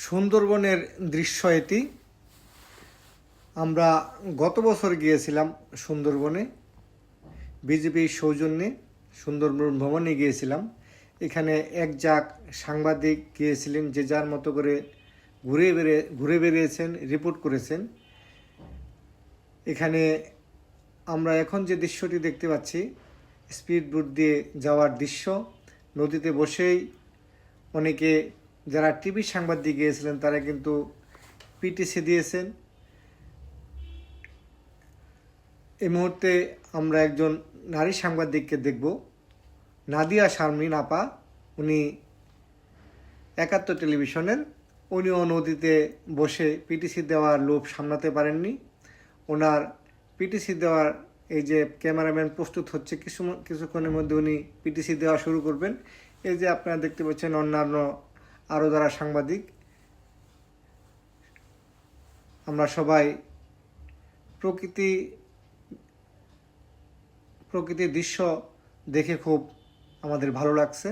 সুন্দরবনের দৃশ্য এটি। আমরা গত বছর গিয়েছিলাম সুন্দরবনে, বিজেপির সৌজন্যে সুন্দরবন ভ্রমণে গিয়েছিলাম। এখানে এক ঝাঁক সাংবাদিক গিয়েছিলেন, যে যার মতো করে ঘুরে বেরিয়েছেন, রিপোর্ট করেছেন। এখানে আমরা এখন যে দৃশ্যটি দেখতে পাচ্ছি, স্পিড বোট দিয়ে যাওয়ার দৃশ্য। নদীতে বসেই অনেকে যারা টিভি সাংবাদিক গিয়েছিলেন তারা কিন্তু পিটিসি দিয়েছেন। এই মুহূর্তে আমরা একজন নারী সাংবাদিককে দেখব, নাদিয়া শারমিন আপা। উনি ৭১ টেলিভিশনের। উনিও নদীতে বসে পিটিসি দেওয়ার লোভ সামলাতে পারেননি। ওনার পিটিসি দেওয়ার এই যে ক্যামেরাম্যান প্রস্তুত হচ্ছে, কিছুক্ষণের মধ্যে উনি পিটিসি দেওয়া শুরু করবেন। এই যে আপনারা দেখতে পাচ্ছেন অন্যান্য আরও যারা সাংবাদিক। আমরা সবাই প্রকৃতির দৃশ্য দেখে খুব আমাদের ভালো লাগছে।